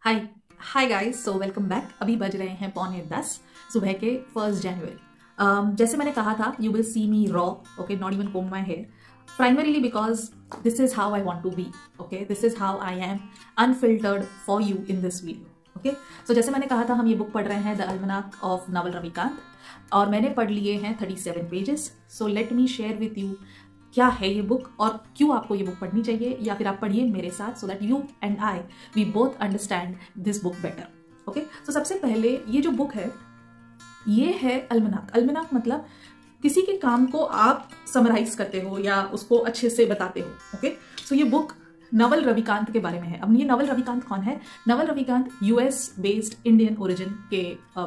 हाय hi guys, so welcome back. अभी बज रहे हैं 9:45 सुबह के 1 जनवरी। जैसे मैंने कहा था, you will see me raw, okay, not even comb my hair, primarily because this is how I want to be, okay, this is how I am unfiltered for you in this video. Okay, so जैसे मैंने कहा था, हम ये book पढ़ रहे हैं the अल्मनाक of Naval Ravikant, और मैंने पढ़ लिए हैं 37 pages. So let me share with you क्या है ये बुक और क्यों आपको ये बुक पढ़नी चाहिए, या फिर आप पढ़िए मेरे साथ, so that you and I we both understand this book better. Okay, तो सबसे पहले ये जो बुक है ये है अल्मनाक। अल्मनाक मतलब किसी के काम को आप समराइज करते हो या उसको अच्छे से बताते हो। ओके, सो ये बुक नवल रविकांत के बारे में है। अब ये नवल रविकांत कौन है? Naval Ravikant US based Indian origin के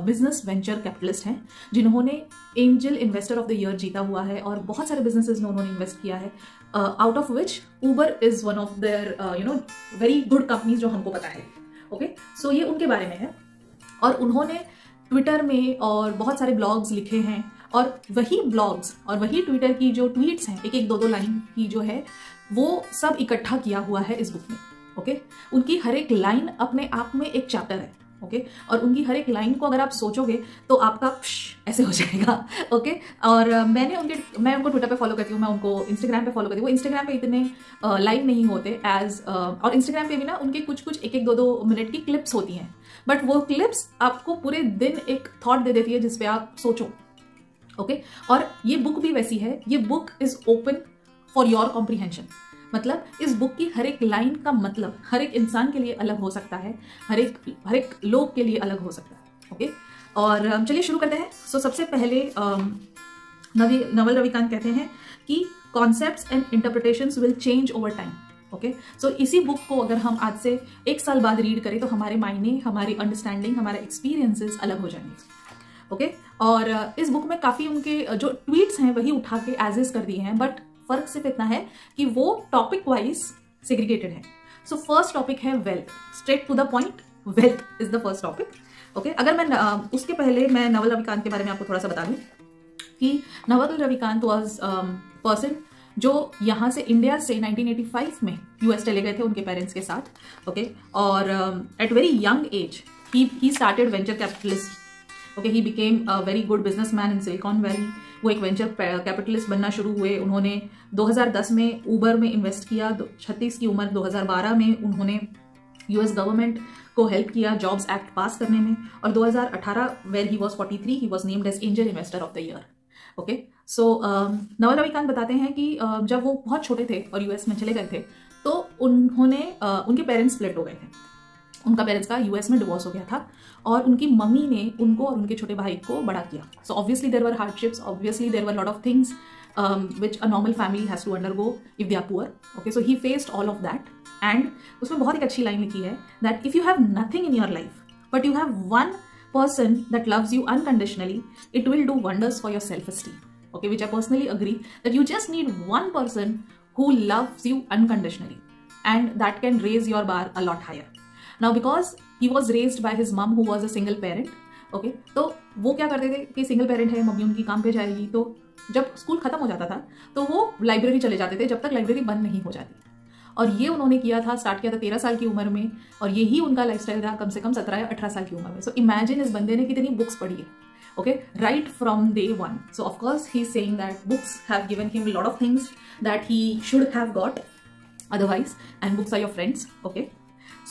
बिजनेस वेंचर कैपिटलिस्ट हैं, जिन्होंने angel investor of the year जीता हुआ है और बहुत सारे बिजनेसेस में उन्होंने इन्वेस्ट किया है, out of which Uber is one of their very good companies जो हमको पता है। ओके, सो ये उनके बारे में है और उन्होंने ट्विटर में और बहुत सारे ब्लॉग्स लिखे हैं, और वही ब्लॉग्स और वही ट्विटर की जो ट्वीट्स हैं, एक एक दो लाइन की जो है, वो सब इकट्ठा किया हुआ है इस बुक में। ओके, उनकी हर एक लाइन अपने आप में एक चैप्टर है। ओके, और उनकी हर एक लाइन को अगर आप सोचोगे तो आपका ऐसे हो जाएगा। ओके, और मैं उनको ट्विटर पे फॉलो करती हूँ, मैं उनको इंस्टाग्राम पे फॉलो करती हूँ। वो इंस्टाग्राम पे इतने लाइव नहीं होते एज, और इंस्टाग्राम पे भी ना उनके कुछ एक दो मिनट की क्लिप्स होती हैं, बट वो क्लिप्स आपको पूरे दिन एक थॉट दे देती है जिसपे आप सोचो। ओके, और ये बुक भी वैसी है। ये book is open for your comprehension. मतलब इस बुक की हर एक लाइन का मतलब हर एक इंसान के लिए अलग हो सकता है, हर एक लोग के लिए अलग हो सकता है। ओके, और चलिए शुरू करते हैं। सो सबसे पहले नवल रविकांत कहते हैं कि concepts and interpretations will change over time. Okay, so इसी बुक को अगर हम आज से 1 साल बाद रीड करें तो हमारे मायने, हमारी अंडरस्टैंडिंग, हमारे एक्सपीरियंसेस अलग हो जाएंगे। ओके, और इस बुक में काफ़ी उनके जो ट्वीट्स हैं वही उठा के एज इज कर दिए हैं, बट फर्क सिर्फ इतना है कि वो टॉपिक वाइज सेग्रीगेटेड है। सो फर्स्ट टॉपिक है wealth, straight to the point, wealth is the first topic. Okay, अगर मैं उसके पहले मैं नवल रविकांत के बारे में आपको थोड़ा सा बता दूं कि नवल रविकांत वॉज पर्सन जो यहाँ से इंडिया से 1985 में यूएस चले गए थे उनके पेरेंट्स के साथ। ओके, और at very young age he started venture capitalist. Okay, he became a very good businessman in Silicon Valley. वो एक वेंचर कैपिटलिस्ट बनना शुरू हुए। उन्होंने 2010 में उबर में इन्वेस्ट किया। 36 की उम्र 2012 में उन्होंने यूएस गवर्नमेंट को हेल्प किया जॉब्स एक्ट पास करने में, और 2018 where he was 43 he was named as angel investor of the year. Okay, so Naval Ravikant बताते हैं कि जब वो बहुत छोटे थे और यूएस में चले गए थे तो उन्होंने उनके पेरेंट्स स्प्लिट हो गए थे। उनका पेरेंट्स का यूएस में डिवोर्स हो गया था और उनकी मम्मी ने उनको और उनके छोटे भाई को बड़ा किया। So obviously there were hardships, obviously there were lot of things which a normal family has to undergo if they are poor. Okay, so he faced all of that, and उसमें बहुत एक अच्छी लाइन लिखी है that if you have nothing in your life but you have one person that loves you unconditionally, it will do wonders for your self-esteem. Okay, which I personally agree that you just need one person who loves you unconditionally, and that can raise your bar a lot higher. Now because he was raised by his mom who was a single parent. Okay, तो वो क्या करते थे कि single parent है, mummy उनकी काम पे जाएगी, तो जब स्कूल खत्म हो जाता था तो वो लाइब्रेरी चले जाते थे जब तक लाइब्रेरी बंद नहीं हो जाती। और ये उन्होंने किया था, स्टार्ट किया था 13 साल की उम्र में, और यही उनका लाइफस्टाइल था कम से कम 17 या 18 साल की उम्र में। सो इमेजिन इस बंदे ने कितनी बुक्स पढ़ी है। Okay, right from day one. So of course he is saying that books have given him lot of things that he should have got otherwise, and books are your friends. Okay,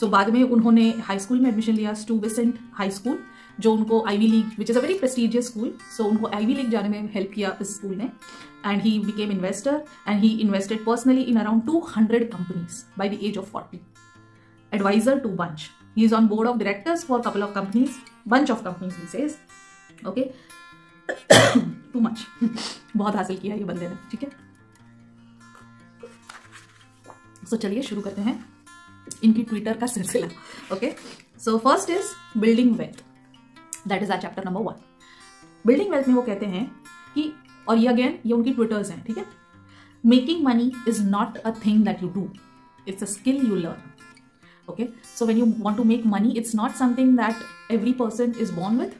so बाद में उन्होंने high school में admission लिया, स्टूवेसेंट high school, जो उनको Ivy League, which is a very prestigious school, so उनको Ivy league जाने में हेल्प किया इस स्कूल ने। And he became investor and he invested personally in around 200 companies by the age of 40. Advisor to bunch. He is on board of directors for a couple of companies, bunch of companies he says. Okay, too much. बहुत हासिल किया ये बंदे ने, ठीक है। सो चलिए शुरू करते हैं इनकी ट्विटर का सिलसिला। Okay, so first is building wealth, that is our chapter number 1। Building wealth में वो कहते हैं कि, और ये अगेन ये उनकी ट्विटर्स हैं, ठीक है, making money is not a thing that you do, it's a skill you learn. Okay, so when you want to make money, it's not something that every person is born with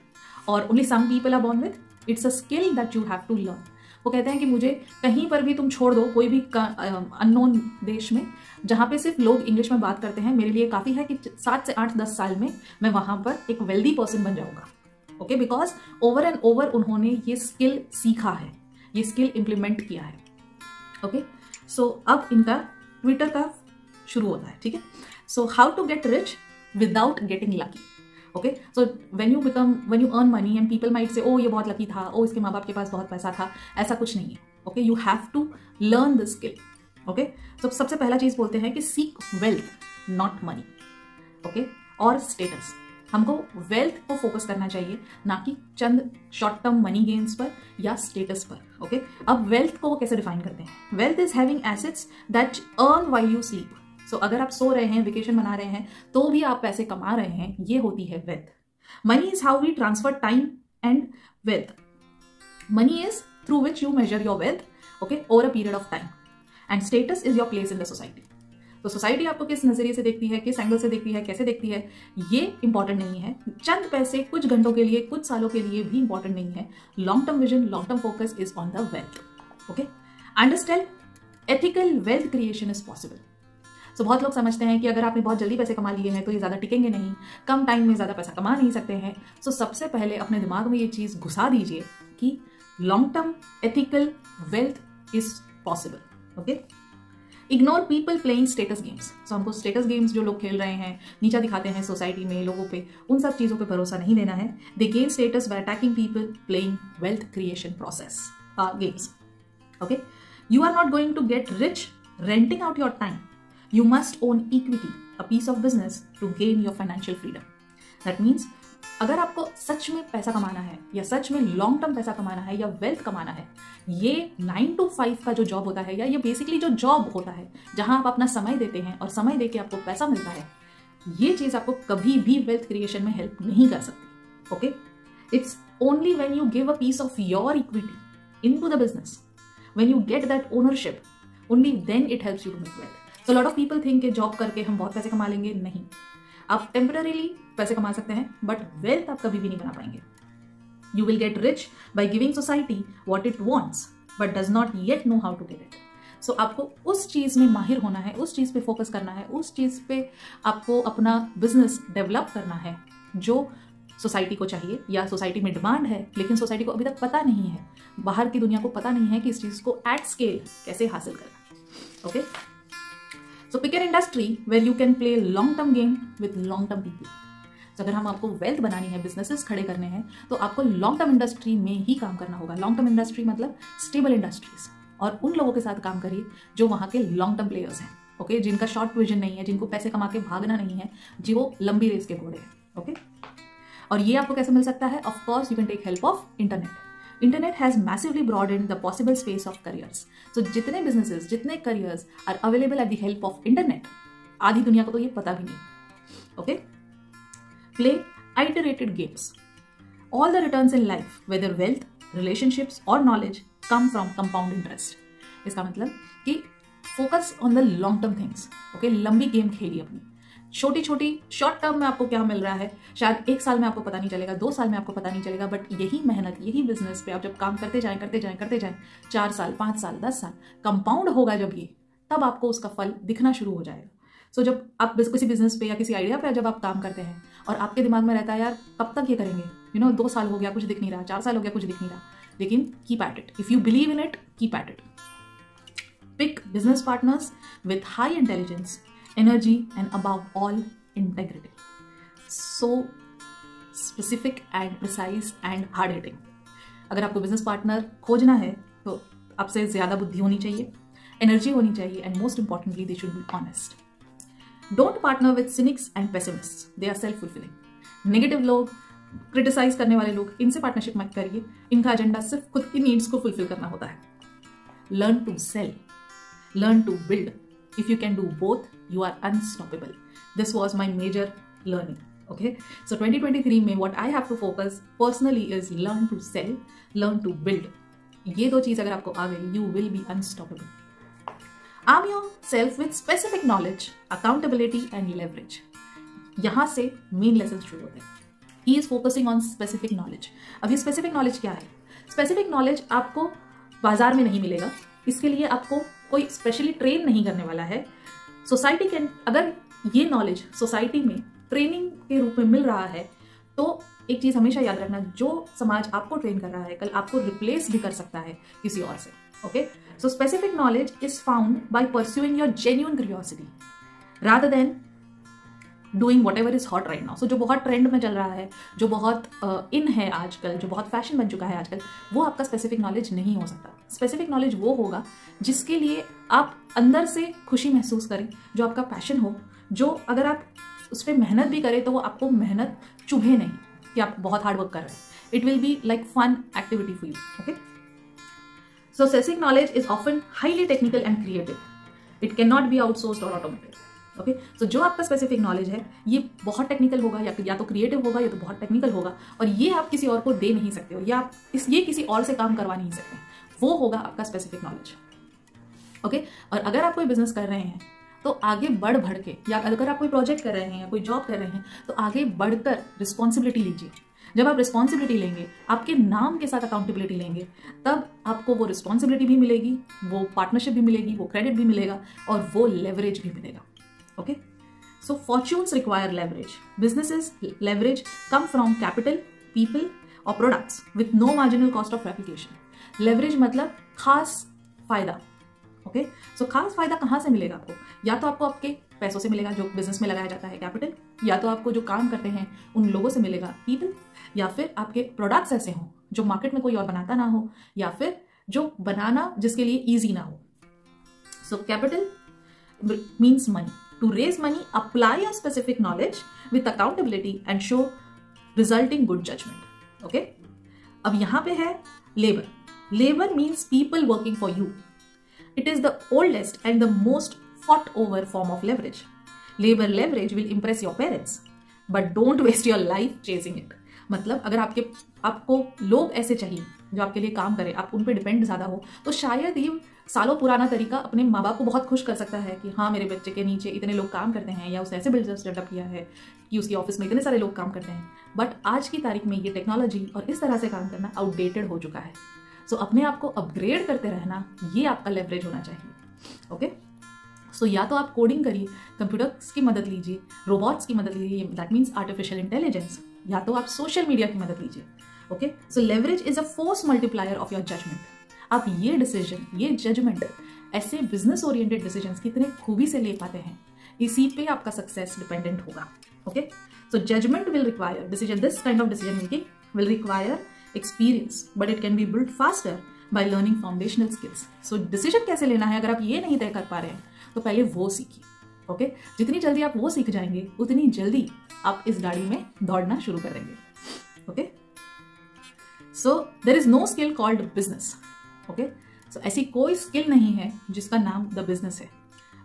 or only some people are born with. It's a skill that you have to learn. वो कहते हैं कि मुझे कहीं पर भी तुम छोड़ दो, कोई भी अननोन देश में जहाँ पे सिर्फ लोग इंग्लिश में बात करते हैं, मेरे लिए काफ़ी है कि 7 से 8-10 साल में मैं वहाँ पर एक वेल्दी पर्सन बन जाऊँगा। Okay, because over and over उन्होंने ये स्किल सीखा है, ये स्किल इम्प्लीमेंट किया है। ओके, सो अब इनका ट्विटर का शुरू होता है, ठीक है। So how to get rich without getting lucky. Okay, so when you earn money and people might say, oh ये बहुत लकी था, oh इसके माँ बाप के पास बहुत पैसा था, ऐसा कुछ नहीं है। Okay, you have to learn the skill। Okay, तो सबसे पहला चीज बोलते हैं कि seek wealth not money. Okay, और स्टेटस, हमको वेल्थ को फोकस करना चाहिए, ना कि चंद शॉर्ट टर्म मनी गेन्स पर या स्टेटस पर। ओके, अब वेल्थ को वो कैसे डिफाइन करते हैं? Wealth is having assets that earn while you sleep. So अगर आप सो रहे हैं, वेकेशन मना रहे हैं, तो भी आप पैसे कमा रहे हैं, ये होती है wealth. Money is how we transfer time and wealth. Money is through which you measure your wealth, okay, over a period of time. And status is your place in the society. तो society आपको किस नजरिए से देखती है, किस angle से देखती है, कैसे देखती है, ये इंपॉर्टेंट नहीं है। चंद पैसे कुछ घंटों के लिए, कुछ सालों के लिए भी इंपॉर्टेंट नहीं है। Long term vision, long term focus is on the wealth. Okay, understand ethical wealth creation is possible. तो बहुत लोग समझते हैं कि अगर आपने बहुत जल्दी पैसे कमा लिए हैं तो ये ज़्यादा टिकेंगे नहीं, कम टाइम में ज़्यादा पैसा कमा नहीं सकते हैं। सो सबसे पहले अपने दिमाग में ये चीज़ घुसा दीजिए कि long term ethical wealth is possible. Okay, ignore people playing status games. So हमको स्टेटस गेम्स जो लोग खेल रहे हैं, नीचा दिखाते हैं सोसाइटी में लोगों पे, उन सब चीज़ों पे भरोसा नहीं देना है। They gain status by attacking people playing wealth creation process games. Okay, you are not going to get rich renting out your time. You must own equity, a piece of business, to gain your financial freedom. That means अगर आपको सच में पैसा कमाना है, या सच में long term पैसा कमाना है, या वेल्थ कमाना है, ये 9 to 5 का जो जॉब होता है, या ये बेसिकली जो जॉब होता है जहां आप अपना समय देते हैं और समय देके आपको पैसा मिलता है, ये चीज आपको कभी भी वेल्थ क्रिएशन में हेल्प नहीं कर सकती। Okay, it's only when you give a piece of your equity into the business, when you get that ownership, only then it helps you to make wealth. So lot of people think कि job करके हम बहुत पैसे कमा लेंगे। नहीं, आप temporarily पैसे कमा सकते हैं, बट वेल्थ आप कभी भी नहीं बना पाएंगे। You will get rich by giving society what it wants but does not yet know how to get it. So आपको उस चीज में माहिर होना है, उस चीज पे फोकस करना है, उस चीज पे आपको अपना बिजनेस डेवलप करना है जो सोसाइटी को चाहिए या सोसाइटी में डिमांड है, लेकिन सोसाइटी को अभी तक पता नहीं है, बाहर की दुनिया को पता नहीं है कि इस चीज को एट स्केल कैसे हासिल करना। Okay, So pick an industry where you can play long-term game with long-term people. So अगर हम आपको वेल्थ बनानी है, बिजनेसेस खड़े करने हैं, तो आपको लॉन्ग टर्म इंडस्ट्री में ही काम करना होगा। लॉन्ग टर्म इंडस्ट्री मतलब स्टेबल इंडस्ट्रीज, और उन लोगों के साथ काम करिए जो वहाँ के लॉन्ग टर्म प्लेयर्स हैं। ओके, जिनका शॉर्ट विजन नहीं है, जिनको पैसे कमा के भागना नहीं है, जी वो लंबी रेस के घोड़े हैं। ओके, और ये आपको कैसे मिल सकता है? Of course you can take help of internet. Internet has massively broadened the possible space of careers. So जितने businesses, जितने careers are available at the help of internet, आधी दुनिया को तो ये पता भी नहीं। Okay? Play iterated games. All the returns in life, whether wealth, relationships or knowledge, come from compound interest. इसका मतलब कि focus on the long term things. Okay? लंबी गेम खेलिए अपनी। छोटी छोटी शॉर्ट टर्म में आपको क्या मिल रहा है, शायद 1 साल में आपको पता नहीं चलेगा, 2 साल में आपको पता नहीं चलेगा, बट यही मेहनत, यही बिजनेस पे आप जब काम करते जाएं 4 साल, 5 साल, 10 साल कंपाउंड होगा जब ये, तब आपको उसका फल दिखना शुरू हो जाएगा। सो जब आप किसी बिजनेस पे या किसी आइडिया पे जब आप काम करते हैं और आपके दिमाग में रहता है यार कब तक ये करेंगे, 2 साल हो गया कुछ दिख नहीं रहा, 4 साल हो गया कुछ दिख नहीं रहा, लेकिन keep at it. If you believe in it, keep at it. Pick business partners with high intelligence, energy and above all integrity. So specific and precise and hard hitting. अगर आपको बिजनेस पार्टनर खोजना है तो आपसे ज्यादा बुद्धि होनी चाहिए, एनर्जी होनी चाहिए, and most importantly they should be honest. Don't partner with cynics and pessimists. They are self-fulfilling. Negative लोग, क्रिटिसाइज करने वाले लोग, इनसे पार्टनरशिप मत करिए। इनका एजेंडा सिर्फ खुद की नीड्स को फुलफिल करना होता है। Learn to sell. Learn to build. If you can do both, you are unstoppable. This was my major learning. Okay, so 2023 में what I have to focus personally is learn to sell, learn to build. ये 2 चीज अगर आपको आ गई, you will be unstoppable. Arm yourself with specific knowledge, accountability and leverage. यहाँ से main lessons शुरू होते हैं। He is focusing on specific knowledge. अब ये specific knowledge क्या है? Specific knowledge आपको बाजार में नहीं मिलेगा, इसके लिए आपको कोई स्पेशली ट्रेन नहीं करने वाला है। सोसाइटी कैन, अगर ये नॉलेज सोसाइटी में ट्रेनिंग के रूप में मिल रहा है तो एक चीज हमेशा याद रखना, जो समाज आपको ट्रेन कर रहा है कल आपको रिप्लेस भी कर सकता है किसी और से। Okay, so specific knowledge is found by pursuing your genuine curiosity rather than doing whatever is hot right now. So जो बहुत ट्रेंड में चल रहा है, जो बहुत इन है आजकल, जो बहुत फैशन बन चुका है आजकल, वो आपका स्पेसिफिक नॉलेज नहीं हो सकता। स्पेसिफिक नॉलेज वो होगा जिसके लिए आप अंदर से खुशी महसूस करें, जो आपका पैशन हो, जो अगर आप उस पर मेहनत भी करें तो वो आपको मेहनत चुभे नहीं कि आप बहुत हार्ड वर्क कर रहे हैं। It will be like fun activity for you. Okay, so specific knowledge is often highly technical and creative. It can not be outsourced और ऑटोमेटेड। ओके, सो जो आपका स्पेसिफिक नॉलेज है ये बहुत टेक्निकल होगा, या तो क्रिएटिव होगा, या तो बहुत टेक्निकल होगा, और ये आप किसी और को दे नहीं सकते हो, या आप ये किसी और से काम करवा नहीं सकते। वो होगा आपका स्पेसिफिक नॉलेज। ओके, और अगर आप कोई बिजनेस कर रहे हैं तो आगे बढ़ के, या अगर आप कोई प्रोजेक्ट कर रहे हैं या कोई जॉब कर रहे हैं तो आगे बढ़कर रिस्पॉन्सिबिलिटी लीजिए। जब आप रिस्पॉन्सिबिलिटी लेंगे, आपके नाम के साथ अकाउंटेबिलिटी लेंगे, तब आपको वो रिस्पॉन्सिबिलिटी भी मिलेगी, वो पार्टनरशिप भी मिलेगी, वो क्रेडिट भी मिलेगा, और वो लेवरेज भी मिलेगा। Okay, so fortunes require leverage. Businesses leverage come from capital, people or products with no marginal cost of replication. Leverage मतलब खास फायदा। Okay, so खास फायदा कहाँ से मिलेगा आपको? या तो आपको आपके पैसों से मिलेगा जो बिजनेस में लगाया जाता है, कैपिटल, या तो आपको जो काम करते हैं उन लोगों से मिलेगा, पीपल, या फिर आपके प्रोडक्ट्स ऐसे हों जो मार्केट में कोई और बनाता ना हो, या फिर जो बनाना जिसके लिए ईजी ना हो। So capital means money. To raise money, apply your specific knowledge with accountability and show resulting good judgment. Okay? अब यहाँ पे है labor. Labor means people working for you. It is the oldest and the most fought over form of leverage. Labor leverage will impress your parents, but don't waste your life chasing it. मतलब अगर आपको लोग ऐसे चाहिए जो आपके लिए काम करे, आप उन पे डिपेंड ज़्यादा हो, तो शायद ये सालों पुराना तरीका अपने माँ बाप को बहुत खुश कर सकता है कि हाँ, मेरे बच्चे के नीचे इतने लोग काम करते हैं, या उसने ऐसे बिजनेस डेवलप किया है कि उसकी ऑफिस में इतने सारे लोग काम करते हैं। बट आज की तारीख में ये टेक्नोलॉजी और इस तरह से काम करना आउटडेटेड हो चुका है। सो अपने आप को अपग्रेड करते रहना, ये आपका लेवरेज होना चाहिए। ओके, सो या तो आप कोडिंग करिए, कंप्यूटर्स की मदद लीजिए, रोबोट्स की मदद लीजिए, दैट मीन्स आर्टिफिशियल इंटेलिजेंस, या तो आप सोशल मीडिया की मदद लीजिए। Okay, so leverage is a force multiplier of your judgment. आप ये डिसीजन, ये जजमेंट, ऐसे बिजनेस ओरिएंटेड डिसीजंस कितने खूबी से ले पाते हैं, इसी पे आपका सक्सेस डिपेंडेंट होगा। Okay, so judgment will require decision, this kind of decision making will require experience, but it can be build faster by learning foundational skills. So decision कैसे लेना है, अगर आप ये नहीं तय कर पा रहे हैं तो पहले वो सीखिए। ओके, जितनी जल्दी आप वो सीख जाएंगे उतनी जल्दी आप इस गाड़ी में दौड़ना शुरू कर देंगे। Okay, so there is no skill called business. Okay, so ऐसी कोई स्किल नहीं है जिसका नाम द बिजनेस है।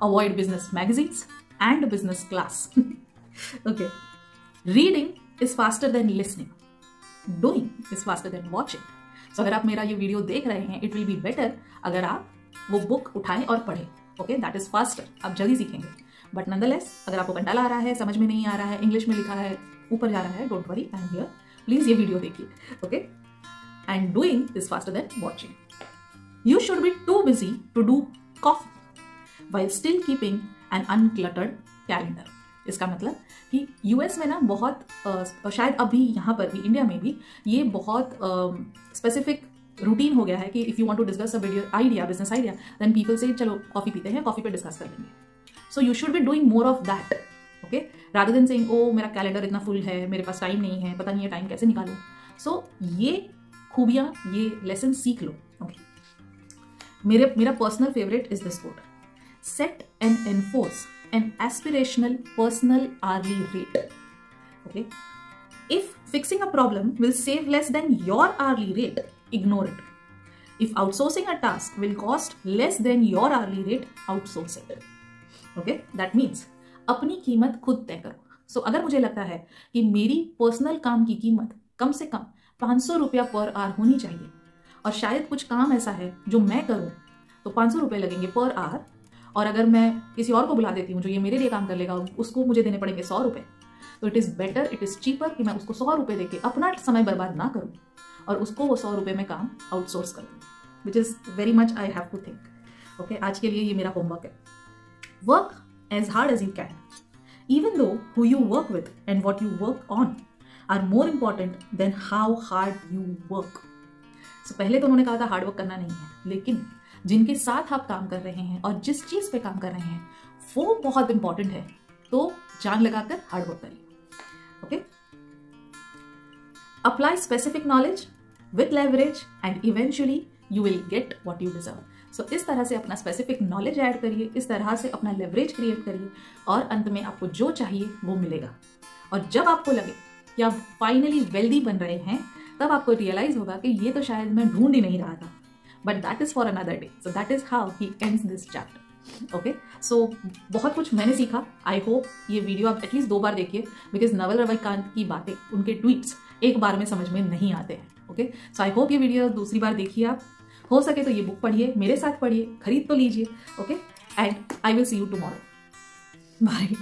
Avoid business magazines and business class. Okay, reading is faster than listening, doing is faster than watching. So अगर आप मेरा ये वीडियो देख रहे हैं, इट विल बी बेटर अगर आप वो बुक उठाएं और पढ़ें। ओके, दैट इज फास्टर, आप जल्दी सीखेंगे। बट नंदलेस, अगर आपको कंटाला आ रहा है, समझ में नहीं आ रहा है, इंग्लिश में लिखा है, ऊपर जा रहा है, don't worry, I am here, please ये वीडियो देखिए। Okay, and doing is faster than watching. You should be too busy to do coffee while still keeping an uncluttered calendar. इसका मतलब कि यूएस में ना बहुत शायद अभी यहाँ पर भी, इंडिया में भी ये बहुत स्पेसिफिक रूटीन हो गया है कि if you want to discuss a video idea, business idea, then people से चलो कॉफी पीते हैं, कॉफी पे डिस्कस कर लेंगे। So you should be doing more of that. Okay, rather than saying oh मेरा कैलेंडर इतना फुल है, मेरे पास टाइम नहीं है, पता नहीं है टाइम कैसे निकालूं। सो ये खूबियाँ, ये लेसन सीख लो। ओके, मेरा personal favourite is this quote, set and enforce an aspirational personal hourly rate. Okay, if fixing a problem will save less than your hourly rate, ignore it. If outsourcing a task will cost less than your hourly rate, outsource it. Okay, that means अपनी कीमत खुद तय करो। So अगर मुझे लगता है कि मेरी पर्सनल काम की कीमत कम से कम 500 रुपया पर आवर होनी चाहिए, और शायद कुछ काम ऐसा है जो मैं करूं तो 500 रुपये लगेंगे पर आवर, और अगर मैं किसी और को बुला देती हूँ जो ये मेरे लिए काम कर लेगा, उसको मुझे देने पड़ेंगे 100 रुपये, तो it is better, it is cheaper कि मैं उसको 100 रुपये देके अपना समय बर्बाद ना करूँ और उसको वो 100 रुपये में काम आउटसोर्स कर दूँ। Which is very much I have to think. Okay, आज के लिए ये मेरा होमवर्क है। Work as hard as you can, even though who you work with and what you work on are more important than how hard you work. So पहले तो उन्होंने कहा था हार्ड वर्क करना नहीं है, लेकिन जिनके साथ आप काम कर रहे हैं और जिस चीज पे काम कर रहे हैं वो बहुत इंपॉर्टेंट है, तो जान लगाकर हार्ड वर्क करिए। Okay, apply specific knowledge with leverage and eventually you will get what you deserve. So इस तरह से अपना स्पेसिफिक नॉलेज ऐड करिए, इस तरह से अपना लेवरेज क्रिएट करिए और अंत में आपको जो चाहिए वो मिलेगा। और जब आपको लगे कि आप फाइनली वेल्दी बन रहे हैं, तब आपको रियलाइज होगा कि ये तो शायद मैं ढूंढ ही नहीं रहा था, but that is for another day. So that is how he ends this chapter. Okay, so बहुत कुछ मैंने सीखा। आई होप ये वीडियो आप एटलीस्ट 2 बार देखिए, बिकॉज नवल रविकांत की बातें, उनके ट्वीट्स एक बार में समझ में नहीं आते हैं। ओके, सो आई होप ये वीडियो दूसरी बार देखिए आप। हो सके तो ये बुक पढ़िए, मेरे साथ पढ़िए, खरीद तो लीजिए। Okay, and I will see you tomorrow. Bye.